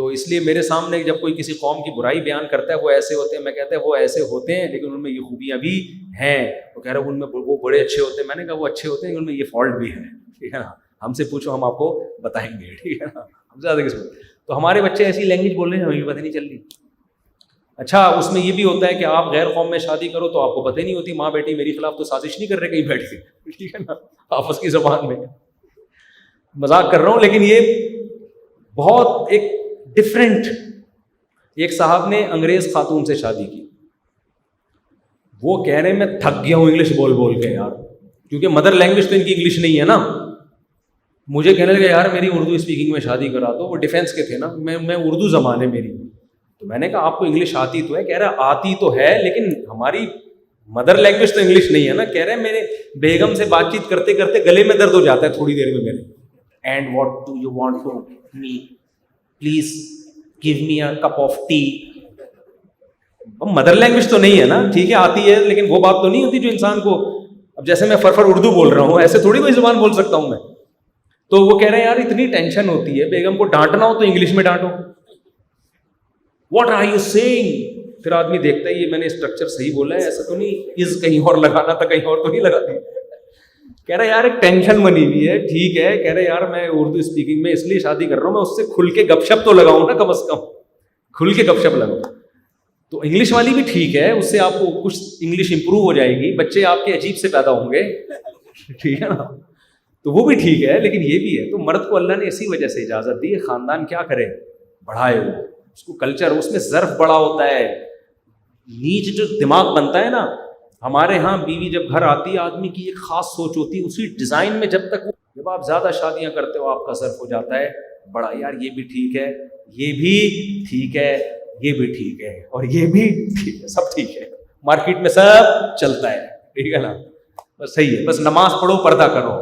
تو اس لیے میرے سامنے جب کوئی کسی قوم کی برائی بیان کرتا ہے وہ ایسے ہوتے ہیں، میں کہتا ہے وہ ایسے ہوتے ہیں لیکن ان میں یہ خوبیاں بھی ہیں. وہ کہہ رہا ہے ان میں وہ بڑے اچھے ہوتے ہیں. میں نے کہا وہ اچھے ہوتے ہیں ان میں یہ فالٹ بھی ہے. ٹھیک ہے نا، ہم سے پوچھو ہم آپ کو بتائیں گے. ٹھیک ہے نا، ہم زیادہ کس میں. تو ہمارے بچے ایسی لینگویج بول رہے ہیں ہمیں پتہ نہیں چل رہی. اچھا اس میں یہ بھی ہوتا ہے کہ آپ غیر قوم میں شادی کرو تو آپ کو پتہ نہیں ہوتی ماں بیٹی میری خلاف تو سازش نہیں کر رہے کہیں بیٹھ کے. ٹھیک ہے نا، آپس کی زبان میں. مذاق کر رہا ہوں لیکن یہ بہت ایک ڈفرینٹ. ایک صاحب نے انگریز خاتون سے شادی کی. وہ کہہ رہے ہیں میں تھک گیا ہوں انگلش بول بول کے یار، کیونکہ مدر لینگویج تو ان کی انگلش نہیں ہے نا. مجھے کہنے لگے یار میری اردو اسپیکنگ میں شادی کرا دو. وہ ڈیفینس کے تھے نا، میں اردو زبان ہے میری. تو میں نے کہا آپ کو انگلش آتی تو ہے؟ کہہ رہا آتی تو ہے لیکن ہماری مدر لینگویج تو انگلش نہیں ہے نا. کہہ رہے ہیں میرے بیگم سے بات چیت کرتے کرتے گلے میں درد ہو جاتا ہے تھوڑی دیر میں میرے. And what do you want from me, please give me a cup of T. Mother language تو نہیں ہے نا، ٹھیک ہے آتی ہے لیکن وہ بات تو نہیں ہوتی جو انسان کو. اب جیسے میں فرفر اردو بول رہا ہوں ایسے تھوڑی کوئی زبان بول سکتا ہوں میں. تو وہ کہہ رہے ہیں یار اتنی ٹینشن ہوتی ہے، بیگم کو ڈانٹنا ہو تو انگلش میں ڈانٹو. What are you saying? پھر آدمی دیکھتا ہے یہ میں نے اسٹرکچر صحیح بولا ہے، ایسا تو نہیں از کہیں اور لگانا تھا کہیں اور تو نہیں لگا دی. کہہ رہے یار ایک ٹینشن بنی ہوئی ہے. ٹھیک ہے کہہ رہے یار میں اردو اسپیکنگ میں اس لیے شادی کر رہا ہوں میں اس سے کھل کے گپ شپ تو لگاؤں نا، کم از کم کھل کے گپ شپ لگاؤں. تو انگلش والی بھی ٹھیک ہے، اس سے آپ کو کچھ انگلش امپروو ہو جائے گی، بچے آپ کے عجیب سے پیدا ہوں گے. ٹھیک ہے نا، تو وہ بھی ٹھیک ہے لیکن یہ بھی ہے. تو مرد کو اللہ نے اسی وجہ سے اجازت دی ہے خاندان کیا کرے، بڑھائے. وہ اس کو کلچر اس میں ظرف بڑا ہوتا ہے. نیچ جو دماغ بنتا ہے نا، ہمارے ہاں بیوی جب گھر آتی ہے آدمی کی ایک خاص سوچ ہوتی ہے اسی ڈیزائن میں. جب آپ زیادہ شادیاں کرتے ہو آپ کا ظرف ہو جاتا ہے بڑا، یار یہ بھی ٹھیک ہے، یہ بھی ٹھیک ہے، یہ بھی ٹھیک ہے، اور یہ بھی ٹھیک ہے، سب ٹھیک ہے، مارکیٹ میں سب چلتا ہے. ٹھیک ہے نا، بس صحیح ہے، بس نماز پڑھو پردہ کرو.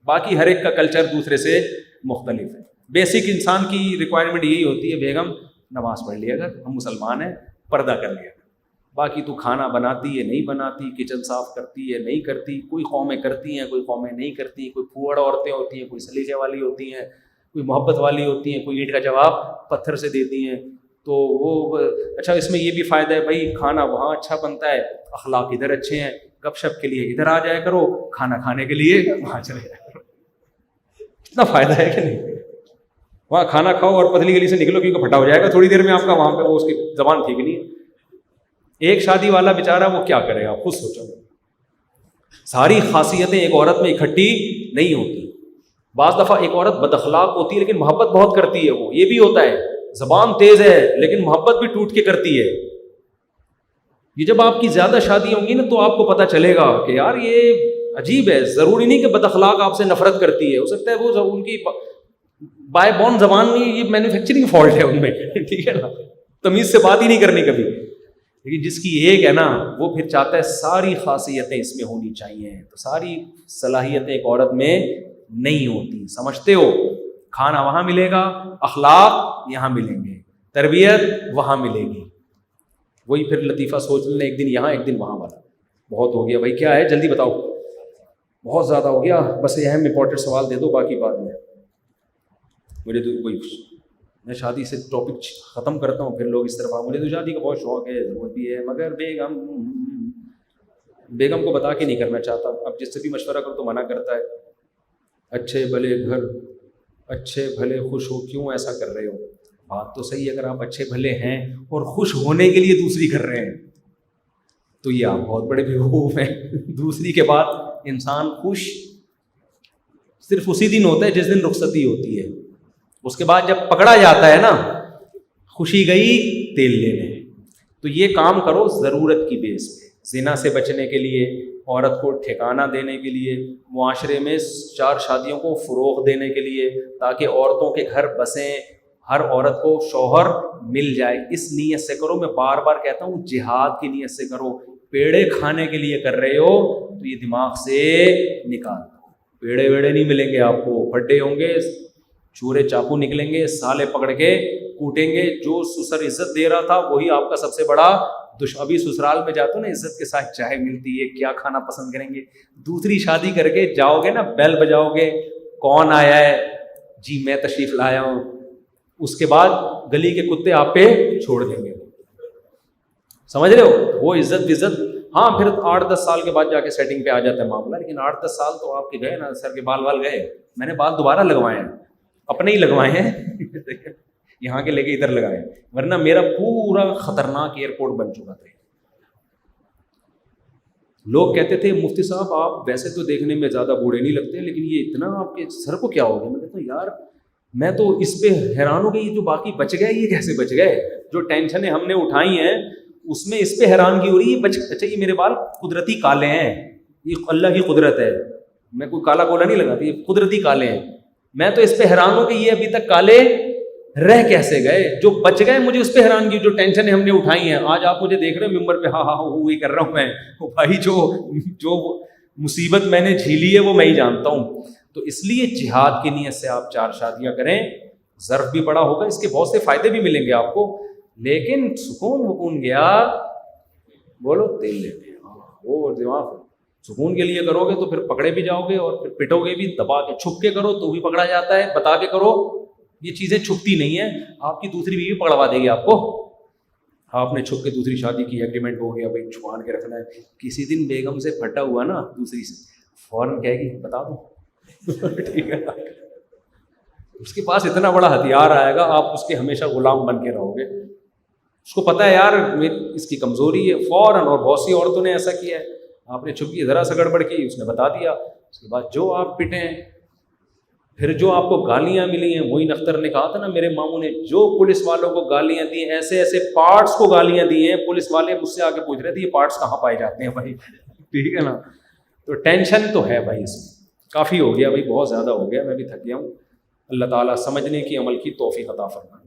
باقی ہر ایک کا کلچر دوسرے سے مختلف ہے. بیسک انسان کی ریکوائرمنٹ یہی ہوتی ہے بیگم نماز پڑھ لیا کر، ہم مسلمان ہیں، پردہ کر لیا کر. باقی تو کھانا بناتی ہے نہیں بناتی، کچن صاف کرتی ہے نہیں کرتی. کوئی قومیں کرتی ہیں کوئی قومیں نہیں کرتی. کوئی پھوڑ عورتیں ہوتی ہیں، کوئی سلیقے والی ہوتی ہیں، کوئی محبت والی ہوتی ہیں، کوئی اینٹ کا جواب پتھر سے دیتی ہیں. تو وہ اچھا اس میں یہ بھی فائدہ ہے بھائی کھانا وہاں اچھا بنتا ہے، اخلاق ادھر اچھے ہیں، گپ شپ کے لیے ادھر آ جایا کرو، کھانا کھانے کے لیے وہاں چلے جایا کرو. اتنا فائدہ ہے کہ نہیں؟ وہاں کھانا کھاؤ اور پتلی گلی سے نکلو کیونکہ پھٹا ہو جائے گا تھوڑی دیر میں آپ کا وہاں پہ، وہ اس کی زبان ٹھیک نہیں ہے. ایک شادی والا بیچارہ وہ کیا کرے گا، خود سوچو. ساری خاصیتیں ایک عورت میں اکٹھی نہیں ہوتی. بعض دفعہ ایک عورت بد اخلاق ہوتی ہے لیکن محبت بہت کرتی ہے. وہ یہ بھی ہوتا ہے، زبان تیز ہے لیکن محبت بھی ٹوٹ کے کرتی ہے. یہ جب آپ کی زیادہ شادی ہوں گی نا تو آپ کو پتہ چلے گا کہ یار یہ عجیب ہے. ضروری نہیں کہ بد اخلاق آپ سے نفرت کرتی ہے، ہو سکتا ہے وہ ان کی بائی بورن زبان میں یہ مینوفیکچرنگ فالٹ ہے ان میں. ٹھیک ہے نا، تمیز سے بات ہی نہیں کرنی کبھی. لیکن جس کی ایک ہے نا وہ پھر چاہتا ہے ساری خاصیتیں اس میں ہونی چاہیے. تو ساری صلاحیتیں ایک عورت میں نہیں ہوتی. سمجھتے ہو؟ کھانا وہاں ملے گا، اخلاق یہاں ملیں گے، تربیت وہاں ملے گی. وہی پھر لطیفہ سوچ لینا، ایک دن یہاں ایک دن وہاں والا. بہت ہو گیا بھائی، کیا ہے جلدی بتاؤ، بہت زیادہ ہو گیا. بس یہ اہم امپورٹنٹ سوال دے دو، باقی بعد میں. مجھے تو کوئی میں شادی سے ٹاپک ختم کرتا ہوں پھر لوگ اس طرف مجھے تو شادی کا بہت شوق ہے، ضرورت بھی ہے، مگر بیگم کو بتا کے نہیں کرنا چاہتا. اب جس سے بھی مشورہ کرو تو منع کرتا ہے. اچھے بھلے گھر، اچھے بھلے خوش ہو، کیوں ایسا کر رہے ہو؟ بات تو صحیح ہے، اگر آپ اچھے بھلے ہیں اور خوش ہونے کے لیے دوسری کر رہے ہیں تو یہ آپ بہت بڑے بیوقوف ہیں. دوسری کے بعد انسان خوش صرف اسی دن ہوتا ہے جس دن رخصتی ہوتی ہے. اس کے بعد جب پکڑا جاتا ہے نا، خوشی گئی تیل لینے. تو یہ کام کرو ضرورت کی بیس پہ، زنا سے بچنے کے لیے، عورت کو ٹھکانہ دینے کے لیے، معاشرے میں 4 شادیوں کو فروغ دینے کے لیے، تاکہ عورتوں کے گھر بسیں، ہر عورت کو شوہر مل جائے. اس نیت سے کرو. میں بار بار کہتا ہوں جہاد کی نیت سے کرو. پیڑے کھانے کے لیے کر رہے ہو تو یہ دماغ سے نکال دو. پیڑے ویڑے نہیں ملیں گے آپ کو، پھڈے ہوں گے، چورے چاقو نکلیں گے، سالے پکڑ کے کوٹیں گے. جو سسر عزت دے رہا تھا وہی آپ کا سب سے بڑا دشمن. ابھی سسرال میں جاتے ہو نا، عزت کے ساتھ چائے ملتی ہے، کیا کھانا پسند کریں گے. دوسری شادی کر کے جاؤ گے نا، بیل بجاؤ گے، کون آیا ہے؟ جی میں تشریف لایا ہوں. اس کے بعد گلی کے کتے آپ پہ چھوڑ دیں گے. سمجھ رہے ہو؟ وہ عزت ہاں پھر 8-10 سال کے بعد جا کے سیٹنگ پہ آ جاتا ہے معاملہ, لیکن 8-10 سال تو آپ کے گئے نا, سر کے بال گئے. میں نے بال دوبارہ لگوائے ہیں, اپنے ہی لگوائے ہیں یہاں کے لے کے ادھر لگائے, ورنہ میرا پورا خطرناک ایئرپورٹ بن چکا تھا. لوگ کہتے تھے مفتی صاحب آپ ویسے تو دیکھنے میں زیادہ بوڑھے نہیں لگتے, لیکن یہ اتنا آپ کے سر کو کیا ہو گیا؟ میں کہتا ہوں یار میں تو اس پہ حیران ہو گئی, جو باقی بچ گئے یہ کیسے بچ گئے؟ جو ٹینشنیں ہم نے اٹھائی ہیں اس میں اس پہ حیران کی ہو رہی ہے. اچھا یہ میرے بال قدرتی کالے ہیں, یہ اللہ کی قدرت ہے, میں کوئی کالا کولا نہیں لگاتی, یہ قدرتی کالے ہیں. میں تو اس پہ حیران ہوں کہ یہ ابھی تک کالے رہ کیسے گئے, جو بچ گئے مجھے اس پہ حیران کی, جو ٹینشنیں ہم نے اٹھائی ہیں. آج آپ مجھے دیکھ رہے ہیں ممبر پہ ہاں وہی کر رہا ہوں میں, بھائی جو مصیبت میں نے جھیلی ہے وہ میں ہی جانتا ہوں. تو اس لیے جہاد کی نیت سے آپ 4 شادیاں کریں, ظرف بھی بڑا ہوگا, اس کے بہت سے فائدے بھی ملیں گے آپ کو, لیکن سکون گیا بولو تیل لیتے ہیں. وہ دماغ سکون کے لیے کرو گے تو پھر پکڑے بھی جاؤ گے, اور پھر پٹو گے بھی, دبا کے چھپ کے کرو تو بھی پکڑا جاتا ہے, بتا کے کرو یہ چیزیں چھپتی نہیں ہیں. آپ کی دوسری بیوی پکڑوا دے گی آپ کو. آپ نے چھپ کے دوسری شادی کی, ایگریمنٹ ہو گیا بھائی چھپان کے رکھنا ہے, کسی دن بیگم سے پھٹا ہوا نا دوسری سے, فوراً کہے گی بتا دو ٹھیک ہے. اس کے پاس اتنا بڑا ہتھیار آئے گا, آپ اس کے ہمیشہ غلام بن کے رہو گے. اس کو پتا ہے یار اس کی کمزوری ہے فوراً, اور بہت سی عورتوں نے ایسا کیا ہے, آپ نے چھپ کی ذرا سا گڑبڑ کی, اس نے بتا دیا, اس کے بعد جو آپ پٹیں, پھر جو آپ کو گالیاں ملی ہیں. معین اختر نے کہا تھا نا میرے ماموں نے, جو پولیس والوں کو گالیاں دی ہیں, ایسے ایسے پارٹس کو گالیاں دی ہیں, پولیس والے مجھ سے آ کے پوچھ رہے تھے یہ پارٹس کہاں پائے جاتے ہیں بھائی ٹھیک ہے نا. تو ٹینشن تو ہے بھائی, اس میں کافی ہو گیا بھائی, بہت زیادہ ہو گیا, میں بھی تھک گیا ہوں. اللہ تعالیٰ سمجھنے کی عمل کی توفیق عطا فرمائے.